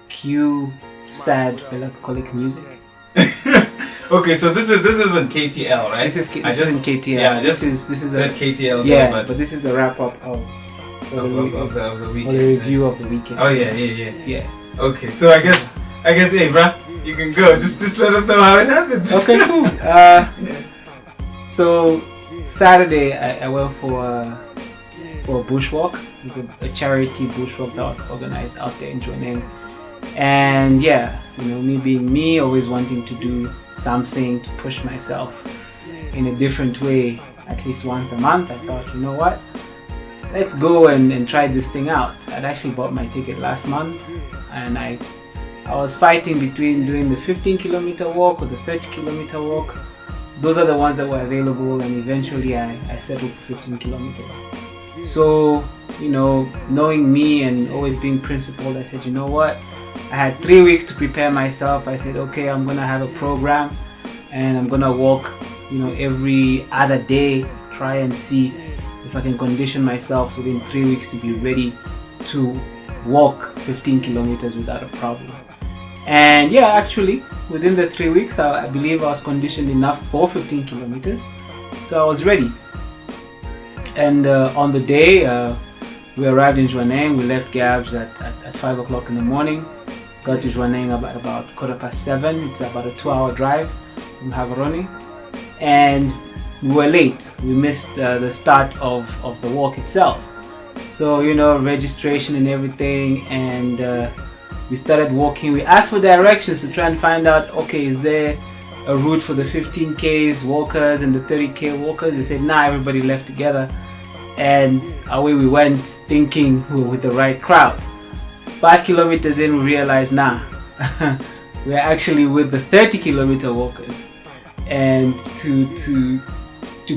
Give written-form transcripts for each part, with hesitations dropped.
Cue sad melancholic music. Okay, so this isn't KTL, right? This isn't KTL. Yeah, this is said KTL. Yeah, but this is the wrap up of the weekend. Or the review of the weekend. Oh yeah. Okay, so I guess hey bruh, you can go. Just let us know how it happened. Okay, cool. So Saturday I went for a bushwalk. It's a charity bushwalk that was organized out there in Jwaneng. And yeah, me being me, always wanting to do something to push myself in a different way, at least once a month. I thought, you know what, let's go and try this thing out. I'd actually bought my ticket last month, and I was fighting between doing the 15-kilometer walk or the 30-kilometer walk. Those are the ones that were available, and eventually I settled for 15 kilometers. So, knowing me and always being principled, I said, you know what, I had 3 weeks to prepare myself. I said, okay, I'm gonna have a program and I'm gonna walk, every other day, try and see if I can condition myself within 3 weeks to be ready to walk 15 kilometers without a problem. And yeah, actually, within the 3 weeks, I believe I was conditioned enough for 15 kilometers. So I was ready. And on the day, we arrived in Jwaneng. We left Gabs at 5 o'clock in the morning. Got to Jwaneng about 7:15. It's about a 2-hour drive from Havaroni. And we were late. We missed the start of the walk itself. So, registration and everything. And we started walking. We asked for directions to try and find out, okay, is there a route for the 15Ks walkers and the 30K walkers? They said, nah, everybody left together. And away we went, thinking we were with the right crowd. 5 kilometers in, we realized, nah, we're actually with the 30-kilometer walkers. And to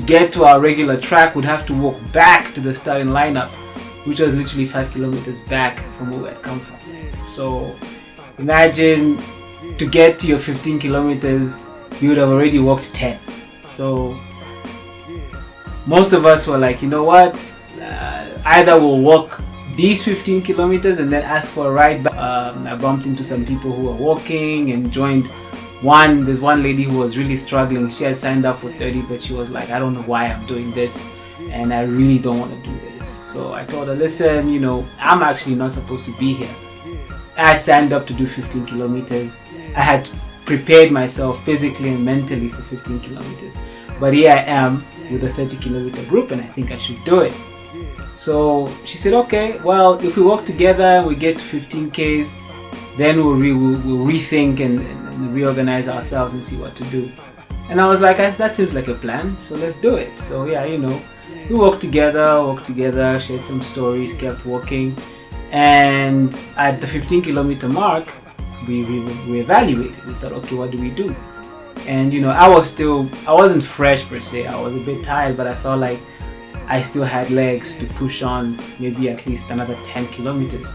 get to our regular track, we'd have to walk back to the starting lineup, which was literally 5 kilometers back from where we had come from. So imagine, to get to your 15 kilometers, you would have already walked 10. So most of us were like, you know what, either we'll walk these 15 kilometers and then ask for a ride back. I bumped into some people who were walking and joined there's one lady who was really struggling. She had signed up for 30, but she was like, I don't know why I'm doing this, and I really don't want to do this. So I told her, listen, I'm actually not supposed to be here. I had signed up to do 15 kilometers. I had prepared myself physically and mentally for 15 kilometers. But here I am with a 30-kilometer group, and I think I should do it. So she said, okay, well, if we work together and we get to 15 Ks, then we'll rethink and reorganize ourselves and see what to do. And I was like, that seems like a plan, so let's do it. So yeah, we worked together, shared some stories, kept walking. And at the 15-kilometer mark, we evaluated. We thought, okay, what do we do? And I wasn't fresh per se. I was a bit tired, but I felt like I still had legs to push on maybe at least another 10 kilometers.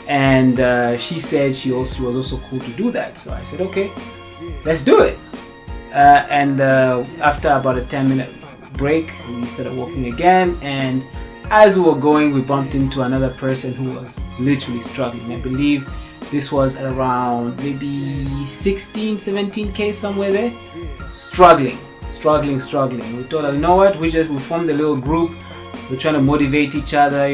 And she said she was also cool to do that. So I said, okay, let's do it. And after about a 10-minute break, we started walking again. And as we were going, we bumped into another person who was literally struggling. I believe this was at around maybe 16, 17K, somewhere there. Struggling. We told her, you know what, we formed a little group. We're trying to motivate each other,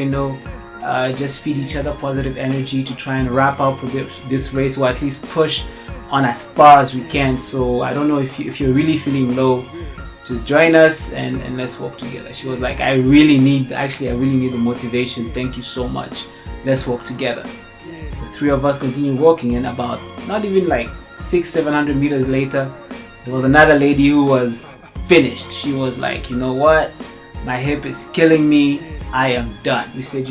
just feed each other positive energy to try and wrap up with this race, or at least push on as far as we can. So I don't know if you're really feeling low, just join us and let's walk together. She was like, I really need the motivation. Thank you so much. Let's walk together. The three of us continued walking, and about not even like 600-700 meters later, there was another lady who was finished. She was like, you know what, my hip is killing me, I am done. We said,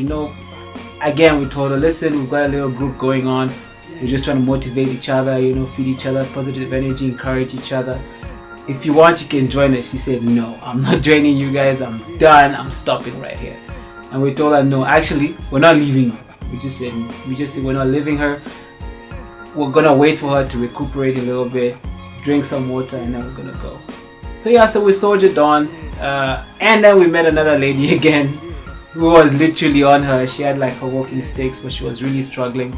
again, we told her, listen, we've got a little group going on. We're just trying to motivate each other, feed each other positive energy, encourage each other. If you want, you can join us. She said, no, I'm not joining you guys. I'm done. I'm stopping right here. And we told her, no, actually, we're not leaving. We just said we're not leaving her. We're gonna wait for her to recuperate a little bit, drink some water, and then we're gonna go. So yeah, so we soldiered on, and then we met another lady again we was literally on her. She had like her walking sticks, but she was really struggling.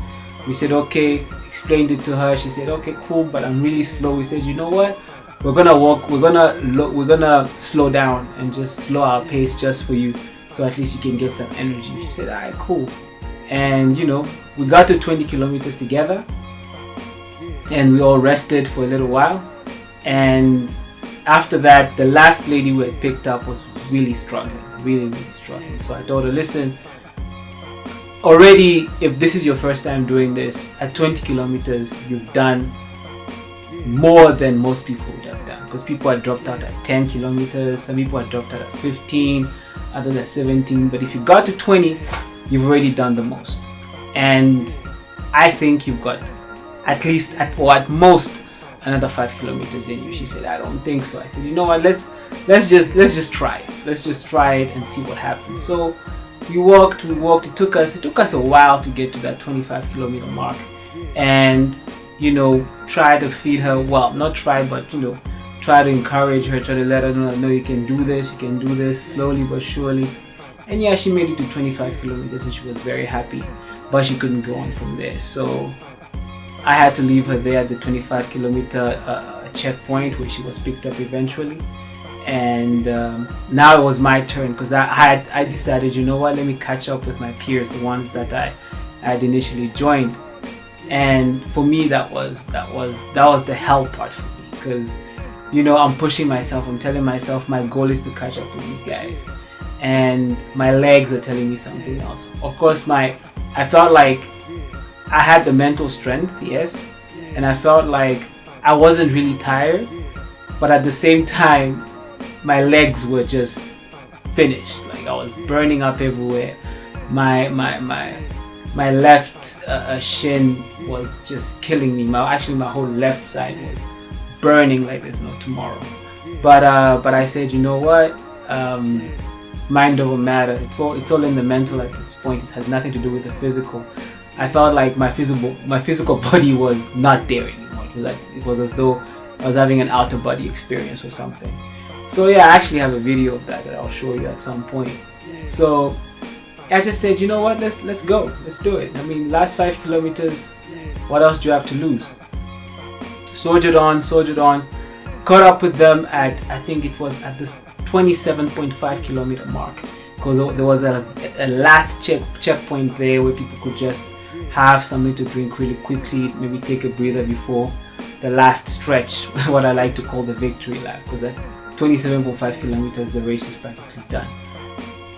We said, okay, explained it to her. She said, okay, cool, but I'm really slow. We said, you know what? We're gonna walk. We're gonna slow down and just slow our pace just for you, so at least you can get some energy. She said, alright, cool. And you know, we got to 20 kilometers together, and we all rested for a little while. And after that, the last lady we had picked up was really struggling, really struggling. So I told her, listen, already, if this is your first time doing this, at 20 kilometers, you've done more than most people would have done, because people had dropped out at 10 kilometers, some people had dropped out at 15, others at 17. But if you got to 20, you've already done the most. And I think you've got at least or at most another 5 kilometers in you. She said, I don't think so. I said, you know what, let's just try it. Let's just try it and see what happens. So we walked. It took us a while to get to that 25 kilometer mark, and you know, try to feed her, well, not try, but you know, try to encourage her, try to let her know, you can do this, slowly but surely. And yeah, she made it to 25 kilometers and she was very happy, but she couldn't go on from there. So I had to leave her there at the 25 kilometer checkpoint, where she was picked up eventually. And now it was my turn, because I decided, you know what, let me catch up with my peers, the ones that I had initially joined. And for me, that was the hell part for me, because you know, I'm pushing myself, I'm telling myself my goal is to catch up with these guys, and my legs are telling me something else. Of course, I felt like I had the mental strength, yes, and I felt like I wasn't really tired, but at the same time my legs were just finished. Like I was burning up everywhere. My left shin was just killing me. My whole left side was burning like there's no tomorrow. But I said, you know what? Mind over matter. It's all in the mental at this point. It has nothing to do with the physical. I felt like my physical body was not there anymore. It was as though I was having an outer body experience or something. So yeah, I actually have a video of that I'll show you at some point. So I just said, you know what, let's go, let's do it. I mean, last 5 kilometers, what else do you have to lose? Soldiered on, caught up with them at, I think it was at this 27.5 kilometer mark, because there was a last checkpoint there where people could just have something to drink really quickly, maybe take a breather before the last stretch, what I like to call the victory lap, because at 27.5 kilometers the race is practically done.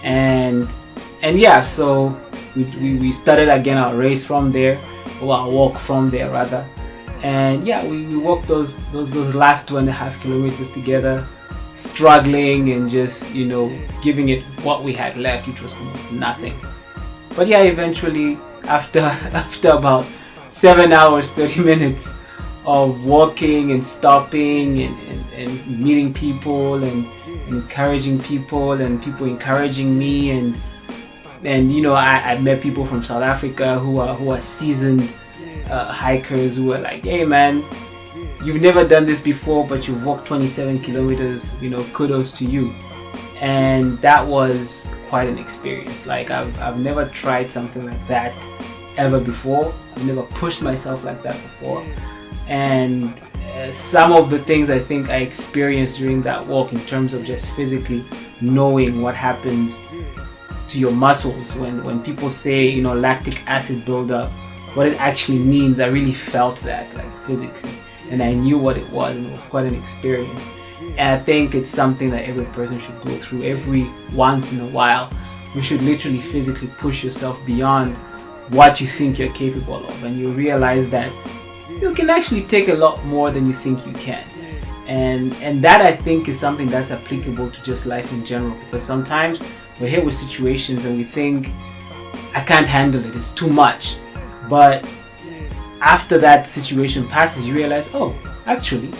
And yeah, so we started again our race from there, or our walk from there rather. And yeah, we walked those last 2.5 kilometers together, struggling and just, you know, giving it what we had left, which was almost nothing. But yeah, eventually after about 7 hours 30 minutes of walking and stopping and meeting people and encouraging people, and people encouraging me, and you know, I met people from South Africa who are seasoned hikers, who are like, hey man, you've never done this before, but you've walked 27 kilometers, you know, kudos to you. And that was quite an experience. Like I've never tried something like that ever before. I've never pushed myself like that before. And some of the things I think I experienced during that walk, in terms of just physically knowing what happens to your muscles when people say, you know, lactic acid buildup, what it actually means, I really felt that, like physically, and I knew what it was, and it was quite an experience. And I think it's something that every person should go through every once in a while. You should literally physically push yourself beyond what you think you're capable of, and you realize that you can actually take a lot more than you think you can. And that, I think, is something that's applicable to just life in general, because sometimes we're hit with situations and we think, I can't handle it, it's too much. But after that situation passes, you realize, oh, actually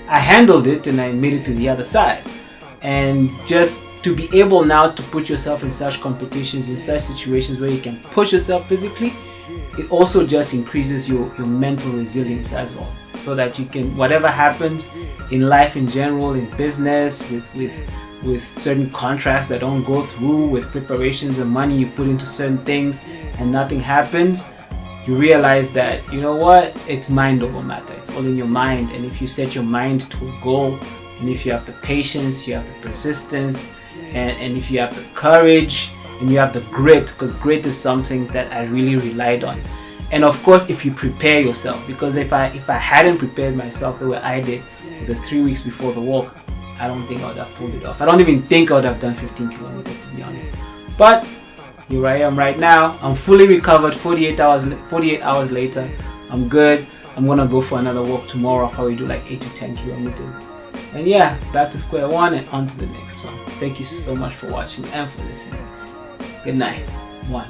I handled it and I made it to the other side. And just to be able now to put yourself in such competitions, in such situations where you can push yourself physically, it also just increases your mental resilience as well, so that you can, whatever happens in life in general, in business, with with certain contracts that don't go through, with preparations and money you put into certain things and nothing happens, you realize that, you know what, it's mind over matter. It's all in your mind. And if you set your mind to a goal, and if you have the patience, you have the persistence, and if you have the courage, and you have the grit, because grit is something that I really relied on. And of course, if you prepare yourself, because if I hadn't prepared myself the way I did for the 3 weeks before the walk, I don't think I would have pulled it off. I don't even think I would have done 15 kilometers, to be honest. But here I am right now. I'm fully recovered. 48 hours later, I'm good. I'm gonna go for another walk tomorrow. I'll probably do like 8 to 10 kilometers. And yeah, back to square one and on to the next one. Thank you so much for watching and for listening. Good night. One.